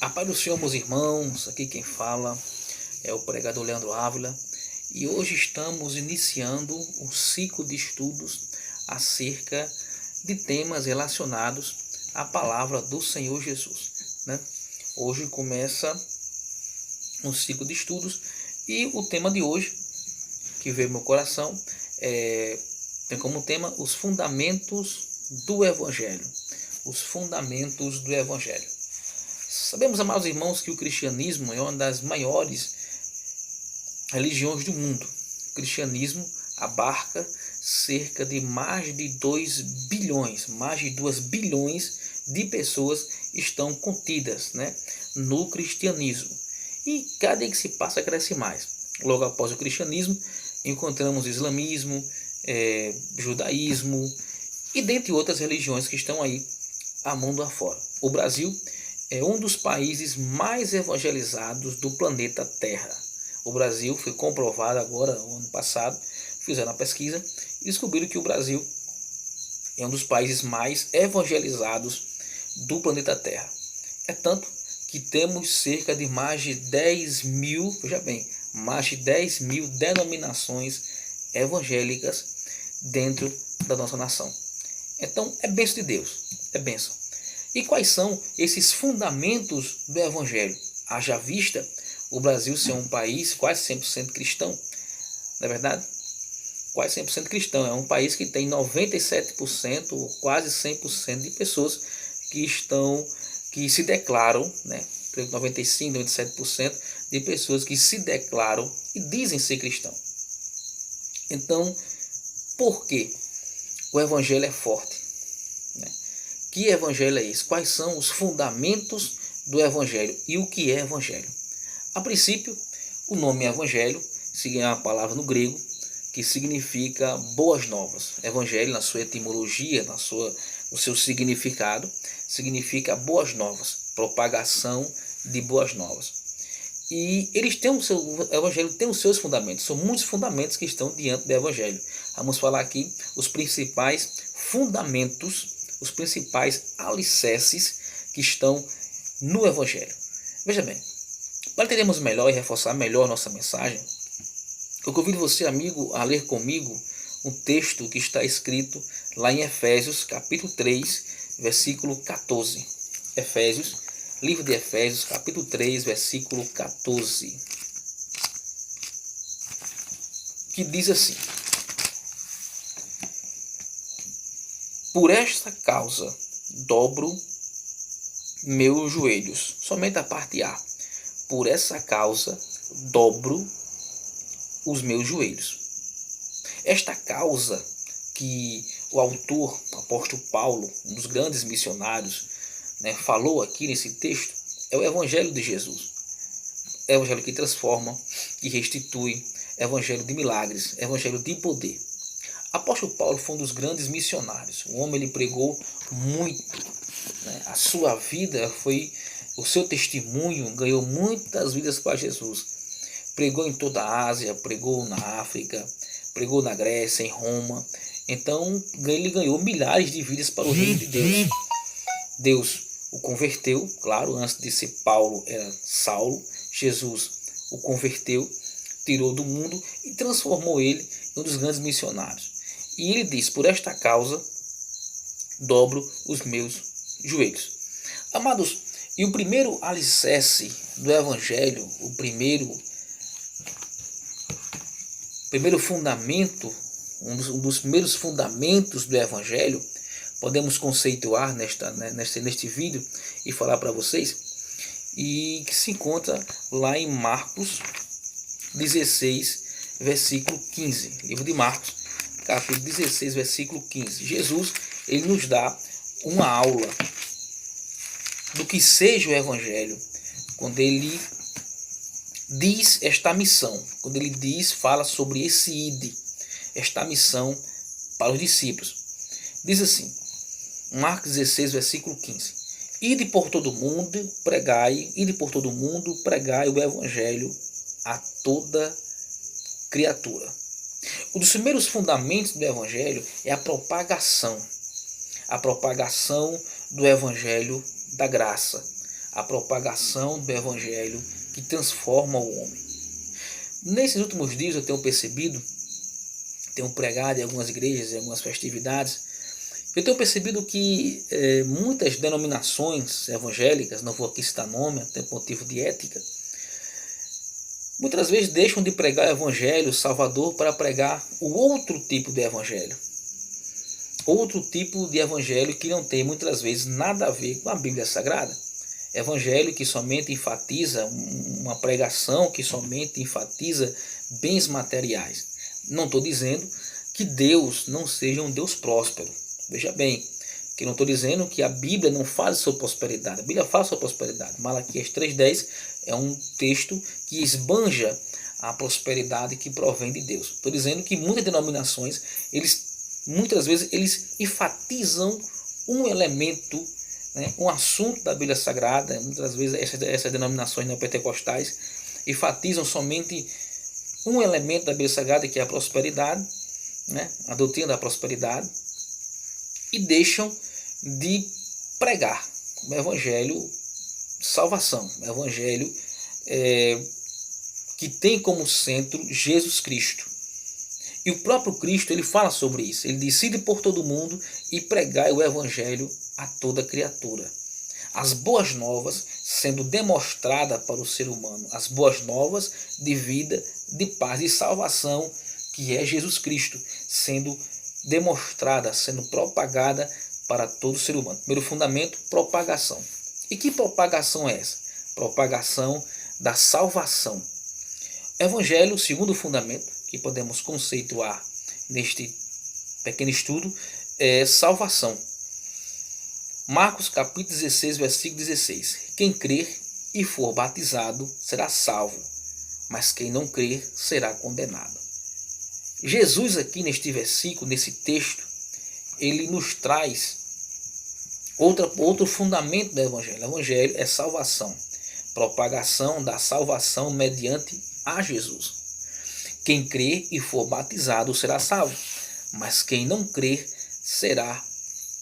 A paz do Senhor, meus irmãos, aqui quem fala é o pregador Leandro Ávila e hoje estamos iniciando um ciclo de estudos acerca de temas relacionados à palavra do Senhor Jesus, né? Hoje começa um ciclo de estudos e o tema de hoje, que veio ao meu coração, tem como tema os fundamentos do Evangelho. Os fundamentos do Evangelho. Sabemos, amados irmãos, que o cristianismo é uma das maiores religiões do mundo. O cristianismo abarca cerca de mais de 2 bilhões, mais de 2 bilhões de pessoas estão contidas, né, no cristianismo. E cada dia que se passa cresce mais. Logo após o cristianismo, encontramos islamismo, judaísmo e dentre outras religiões que estão aí a mundo afora. O Brasil é um dos países mais evangelizados do planeta Terra. O Brasil foi comprovado agora, no ano passado, fizeram a pesquisa e descobriram que o Brasil é um dos países mais evangelizados do planeta Terra. É tanto que temos cerca de mais de 10 mil, veja bem, mais de 10 mil denominações evangélicas dentro da nossa nação. Então é bênção de Deus, é bênção. E quais são esses fundamentos do Evangelho? Haja vista o Brasil ser um país quase 100% cristão, não é verdade? Quase 100% cristão. É um país que tem 97% ou quase 100% de pessoas que se declaram, né? 95%, 97% de pessoas que se declaram e dizem ser cristão. Então, por que o Evangelho é forte? Que evangelho é esse? Quais são os fundamentos do evangelho? E o que é evangelho? A princípio, o nome evangelho é uma palavra no grego que significa boas novas. Evangelho, na sua etimologia, no seu significado, significa boas novas, propagação de boas novas. E o evangelho tem os seus fundamentos, são muitos fundamentos que estão diante do evangelho. Vamos falar aqui os principais fundamentos, os principais alicerces que estão no Evangelho. Veja bem, para entendermos melhor e reforçar melhor nossa mensagem, eu convido você, amigo, a ler comigo um texto que está escrito lá em Efésios, capítulo 3, versículo 14. Efésios, livro de Efésios, capítulo 3, versículo 14. Que diz assim: por esta causa dobro meus joelhos. Somente a parte A. Por essa causa dobro os meus joelhos. Esta causa que o autor, o apóstolo Paulo, um dos grandes missionários, né, falou aqui nesse texto, é o Evangelho de Jesus. É o Evangelho que transforma, que restitui, Evangelho de milagres, Evangelho de poder. Apóstolo Paulo foi um dos grandes missionários. O homem, ele pregou muito, né? A sua vida foi, o seu testemunho ganhou muitas vidas para Jesus. Pregou em toda a Ásia, pregou na África, pregou na Grécia, em Roma. Então ele ganhou milhares de vidas para o reino de Deus. Deus o converteu, claro, antes de ser Paulo era Saulo. Jesus o converteu, tirou do mundo e transformou ele em um dos grandes missionários. E ele diz: por esta causa dobro os meus joelhos. Amados, e o primeiro alicerce do Evangelho, o primeiro fundamento, um dos primeiros fundamentos do Evangelho, podemos conceituar neste vídeo e falar para vocês, e que se encontra lá em Marcos 16, versículo 15. Livro de Marcos, capítulo 16, versículo 15. Jesus, ele nos dá uma aula do que seja o Evangelho, quando ele diz esta missão, quando ele fala sobre esse ide, esta missão para os discípulos. Diz assim, Marcos 16, versículo 15. Ide por todo o mundo, pregai o Evangelho a toda criatura. Um dos primeiros fundamentos do Evangelho é a propagação do Evangelho da graça, a propagação do evangelho que transforma o homem. Nesses últimos dias eu tenho percebido, tenho pregado em algumas igrejas, em algumas festividades, eu tenho percebido que muitas denominações evangélicas, não vou aqui citar nome, até por motivo de ética, muitas vezes deixam de pregar o evangelho salvador para pregar o outro tipo de evangelho. Outro tipo de evangelho que não tem muitas vezes nada a ver com a Bíblia Sagrada. Evangelho que somente enfatiza uma pregação, que somente enfatiza bens materiais. Não estou dizendo que Deus não seja um Deus próspero. Veja bem, que não estou dizendo que a Bíblia não fala sobre prosperidade. A Bíblia fala sobre prosperidade. Malaquias 3,10 é um texto que esbanja a prosperidade que provém de Deus. Estou dizendo que muitas denominações, muitas vezes eles enfatizam um elemento, né, um assunto da Bíblia Sagrada. Muitas vezes essas denominações neopentecostais enfatizam somente um elemento da Bíblia Sagrada, que é a prosperidade, né, a doutrina da prosperidade, e deixam de pregar o evangelho salvação, o evangelho que tem como centro Jesus Cristo. E o próprio Cristo, ele fala sobre isso. Ele diz: ide por todo mundo e pregai o evangelho a toda criatura. As boas novas sendo demonstradas para o ser humano, as boas novas de vida, de paz e salvação, que é Jesus Cristo, sendo demonstrada, sendo propagada para todo ser humano. Primeiro fundamento, propagação. E que propagação é essa? Propagação da salvação. Evangelho, segundo fundamento, que podemos conceituar neste pequeno estudo, é salvação. Marcos capítulo 16, versículo 16. Quem crer e for batizado será salvo, mas quem não crer será condenado. Jesus aqui neste versículo, nesse texto, ele nos traz outro fundamento do Evangelho. O Evangelho é salvação, propagação da salvação mediante a Jesus. Quem crer e for batizado será salvo, mas quem não crer será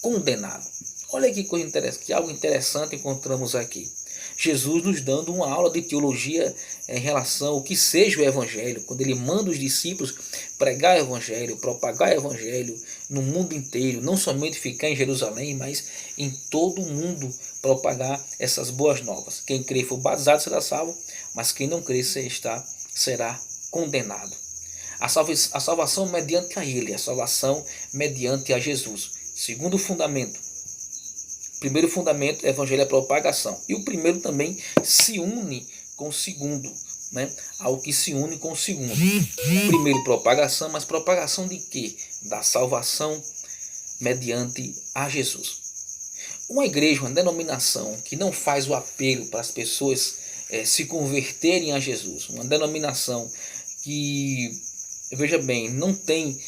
condenado. Olha que coisa interessante, que algo interessante encontramos aqui. Jesus nos dando uma aula de teologia em relação ao que seja o Evangelho, quando ele manda os discípulos pregar o Evangelho, propagar o Evangelho no mundo inteiro, não somente ficar em Jerusalém, mas em todo o mundo propagar essas boas novas. Quem crer e for batizado será salvo, mas quem não crer será condenado. A salvação mediante a ele, a salvação mediante a Jesus. Segundo fundamento. Primeiro fundamento, o evangelho é propagação. E o primeiro também se une com o segundo, né? Algo que se une com o segundo. Primeiro, propagação, mas propagação de quê? Da salvação mediante a Jesus. Uma igreja, uma denominação que não faz o apelo para as pessoas se converterem a Jesus, uma denominação que, veja bem, não tem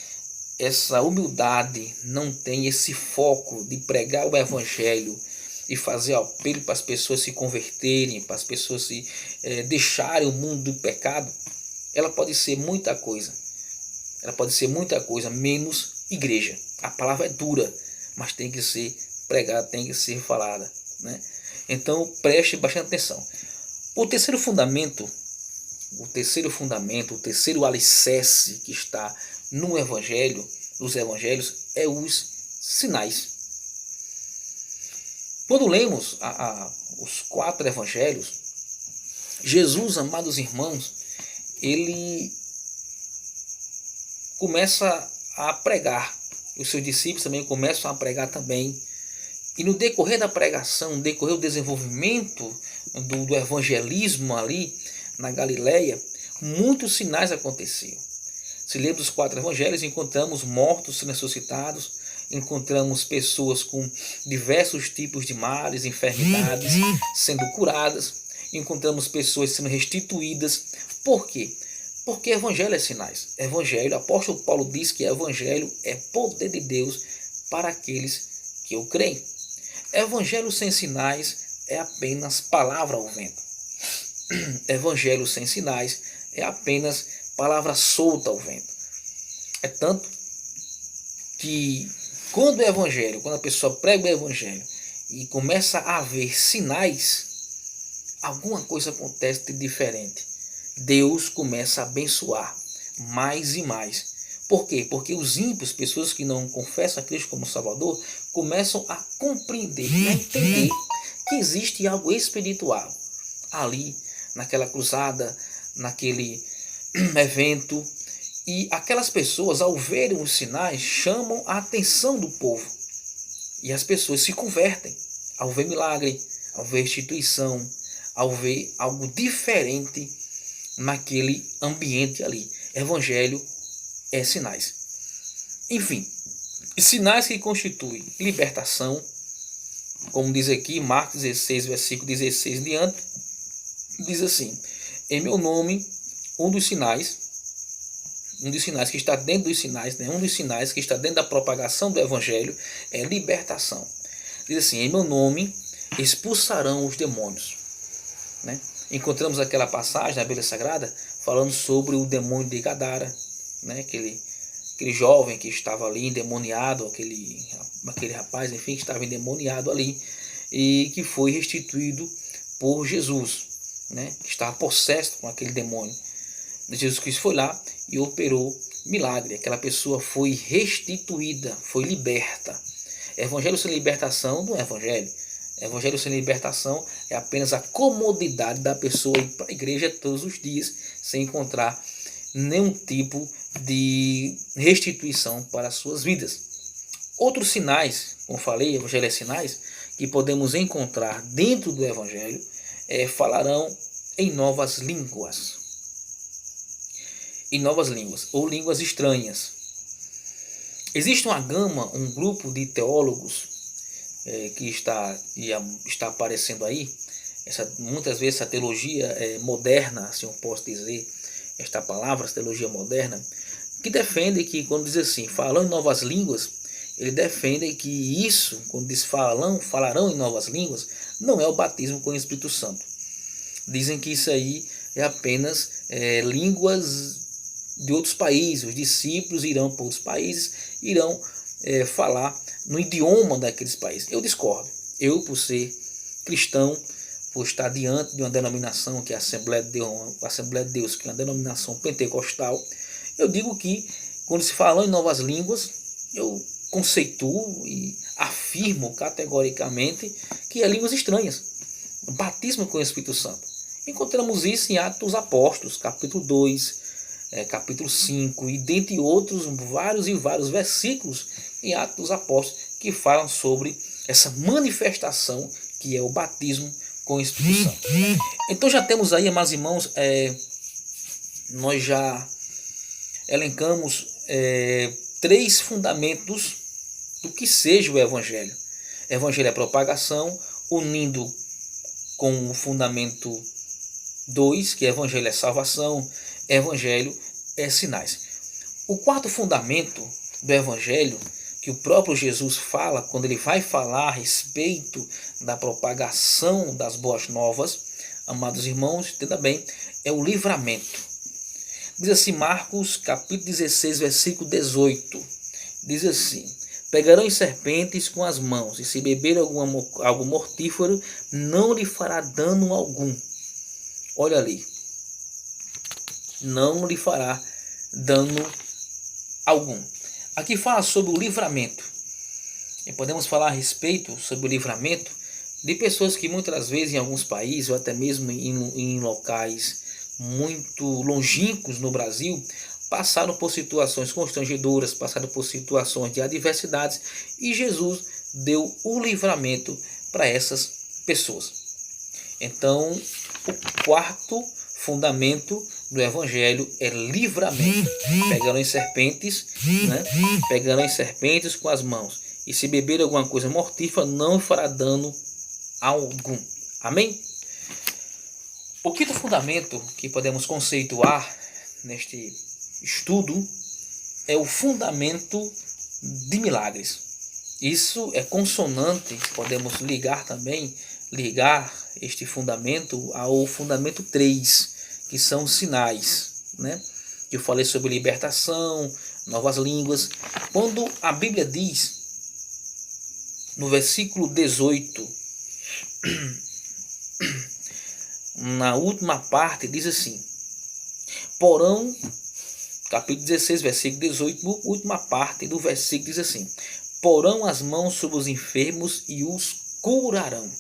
essa humildade, não tem esse foco de pregar o evangelho e fazer apelo para as pessoas se converterem, para as pessoas se deixarem o mundo do pecado, ela pode ser muita coisa. Ela pode ser muita coisa, menos igreja. A palavra é dura, mas tem que ser pregada, tem que ser falada, né? Então preste bastante atenção. O terceiro fundamento, o terceiro alicerce que está no evangelho, nos evangelhos, é os sinais. Quando lemos os 4 evangelhos, Jesus, amados irmãos, ele começa a pregar. Os seus discípulos também começam a pregar também. E no decorrer da pregação, no decorrer do desenvolvimento do evangelismo ali na Galileia, muitos sinais aconteciam. Se lermos os 4 evangelhos, encontramos mortos sendo ressuscitados, encontramos pessoas com diversos tipos de males, enfermidades sendo curadas, encontramos pessoas sendo restituídas. Por quê? Porque evangelho é sinais. Evangelho, o apóstolo Paulo diz que evangelho é poder de Deus para aqueles que o creem. Evangelho sem sinais é apenas palavra ao vento. Evangelho sem sinais é apenas palavra solta ao vento. É tanto que quando a pessoa prega o evangelho e começa a haver sinais, alguma coisa acontece de diferente. Deus começa a abençoar mais e mais. Por quê? Porque os ímpios, pessoas que não confessam a Cristo como Salvador, começam a compreender e a entender que existe algo espiritual ali, naquela cruzada, naquele evento. E aquelas pessoas, ao verem os sinais, chamam a atenção do povo. E as pessoas se convertem ao ver milagre, ao ver instituição, ao ver algo diferente naquele ambiente ali. Evangelho é sinais. Enfim, sinais que constituem libertação, como diz aqui, Marcos 16, versículo 16 em diante, diz assim: em meu nome, um dos sinais que está dentro dos sinais, né? Um dos sinais que está dentro da propagação do Evangelho é libertação. Diz assim: em meu nome expulsarão os demônios. Né? Encontramos aquela passagem na Bíblia Sagrada falando sobre o demônio de Gadara, né? aquele jovem que estava ali endemoniado, aquele rapaz, enfim, que estava endemoniado ali e que foi restituído por Jesus, né? Que estava possesso com aquele demônio. Jesus Cristo foi lá e operou milagre. Aquela pessoa foi restituída, foi liberta. Evangelho sem libertação não é evangelho. Evangelho sem libertação é apenas a comodidade da pessoa ir para a igreja todos os dias sem encontrar nenhum tipo de restituição para as suas vidas. Outros sinais, como falei, evangelho é sinais, que podemos encontrar dentro do evangelho, falarão em novas línguas. Em novas línguas, ou línguas estranhas. Existe uma gama, um grupo de teólogos que está aparecendo aí, muitas vezes essa teologia moderna, assim eu posso dizer, esta palavra, essa teologia moderna, que defende que, quando diz assim, falando em novas línguas, ele defende que isso, quando diz falarão em novas línguas, não é o batismo com o Espírito Santo. Dizem que isso aí é apenas línguas de outros países. Os discípulos irão para outros países, irão falar no idioma daqueles países. Eu discordo. Eu, por ser cristão, por estar diante de uma denominação que é a Assembleia de Deus, que é uma denominação pentecostal, eu digo que quando se fala em novas línguas, eu conceituo e afirmo categoricamente que é línguas estranhas. Batismo com o Espírito Santo. Encontramos isso em Atos dos Apóstolos, capítulo 2, capítulo 5, e dentre outros vários versículos em Atos dos Apóstolos que falam sobre essa manifestação que é o batismo com o Espírito Santo. Então já temos aí, amados irmãos, nós já elencamos 3 fundamentos do que seja o Evangelho. Evangelho é propagação, unindo com o fundamento 2, que Evangelho é salvação, Evangelho é sinais. O quarto fundamento do Evangelho, que o próprio Jesus fala, quando ele vai falar a respeito da propagação das boas novas, amados irmãos, entenda bem, é o livramento. Diz assim, Marcos capítulo 16, versículo 18, diz assim: pegarão as serpentes com as mãos, e se beber algo mortífero, não lhe fará dano algum. Olha ali, não lhe fará dano algum. Aqui fala sobre o livramento. E podemos falar a respeito sobre o livramento de pessoas que muitas vezes em alguns países, ou até mesmo em locais muito longínquos no Brasil, passaram por situações constrangedoras, passaram por situações de adversidades, e Jesus deu o livramento para essas pessoas. Então, o quarto fundamento do Evangelho é livramento. Pegarão as serpentes, né? Pegarão as serpentes com as mãos, e se beber alguma coisa mortífera, não fará dano algum. Amém? O quinto fundamento que podemos conceituar neste estudo é o fundamento de milagres. Isso é consonante, podemos ligar este fundamento ao fundamento 3, que são os sinais, né? Eu falei sobre libertação, novas línguas. Quando a Bíblia diz, no versículo 18, na última parte, diz assim: porão, capítulo 16, versículo 18, última parte do versículo diz assim: porão as mãos sobre os enfermos e os curarão.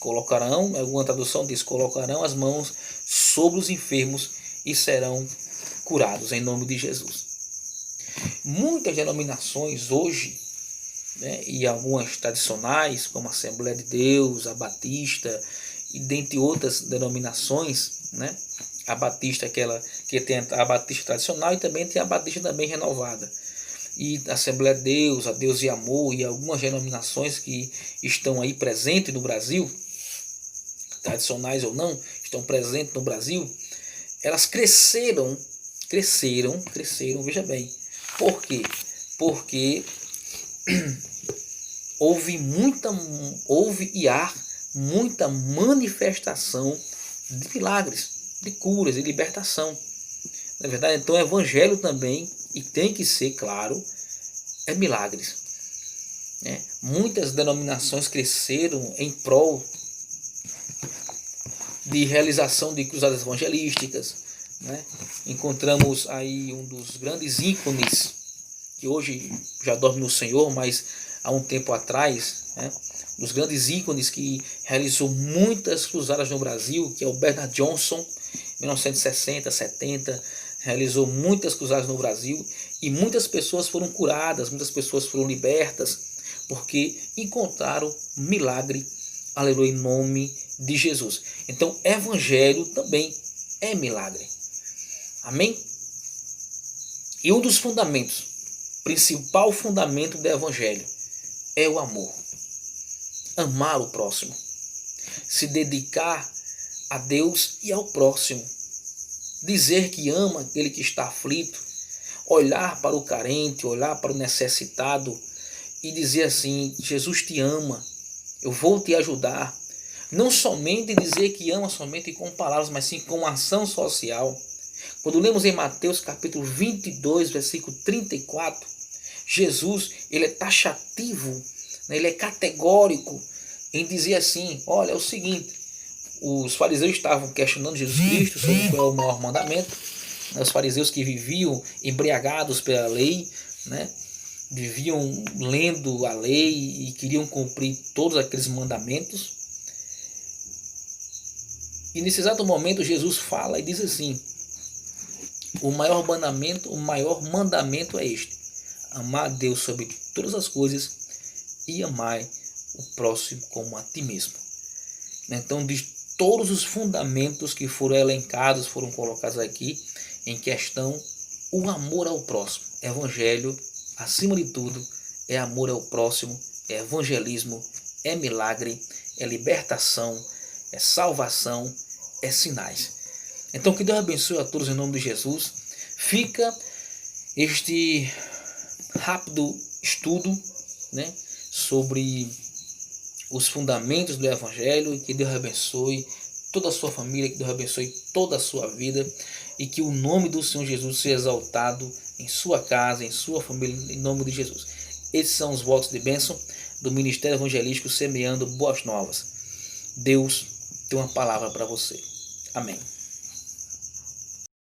Colocarão, alguma tradução diz, colocarão as mãos sobre os enfermos e serão curados em nome de Jesus. Muitas denominações hoje, né, e algumas tradicionais, como a Assembleia de Deus, a Batista, e dentre outras denominações, né, a Batista, aquela que tem a Batista tradicional, e também tem a Batista também renovada. E a Assembleia de Deus, a Deus e Amor, e algumas denominações que estão aí presentes no Brasil, tradicionais ou não, estão presentes no Brasil, elas cresceram, veja bem. Por quê? Porque houve e há muita manifestação de milagres, de curas, de libertação. Na verdade, então o evangelho também, e tem que ser claro, é milagres. Né? Muitas denominações cresceram em prol de realização de cruzadas evangelísticas. Né? Encontramos aí um dos grandes ícones, que hoje já dorme no Senhor, mas há um tempo atrás, né, dos grandes ícones que realizou muitas cruzadas no Brasil, que é o Bernard Johnson, 1960, 70, realizou muitas cruzadas no Brasil, e muitas pessoas foram curadas, muitas pessoas foram libertas, porque encontraram milagre, aleluia, em nome de Jesus. Então, evangelho também é milagre. Amém? E um dos fundamentos, principal fundamento do evangelho, é o amor. Amar o próximo. Se dedicar a Deus e ao próximo. Dizer que ama aquele que está aflito. Olhar para o carente, olhar para o necessitado e dizer assim: Jesus te ama, eu vou te ajudar. Não somente dizer que ama somente com palavras, mas sim com ação social. Quando lemos em Mateus capítulo 22, versículo 34, Jesus, ele é taxativo, né? Ele é categórico em dizer assim: olha, é o seguinte, os fariseus estavam questionando Jesus Cristo sobre qual é o maior mandamento, né? Os fariseus que viviam embriagados pela lei, né? Viviam lendo a lei e queriam cumprir todos aqueles mandamentos. E nesse exato momento Jesus fala e diz assim: o maior mandamento é este: amar a Deus sobre todas as coisas e amar o próximo como a ti mesmo. Então, de todos os fundamentos que foram elencados, foram colocados aqui em questão, o amor ao próximo. Evangelho, acima de tudo, é amor ao próximo, é evangelismo, é milagre, é libertação, é salvação, é sinais. Então, que Deus abençoe a todos em nome de Jesus. Fica este rápido estudo, né, sobre os fundamentos do Evangelho, e que Deus abençoe toda a sua família, que Deus abençoe toda a sua vida, e que o nome do Senhor Jesus seja exaltado em sua casa, em sua família, em nome de Jesus. Esses são os votos de bênção do Ministério Evangelístico Semeando Boas Novas. Deus tem uma palavra para você. Amém.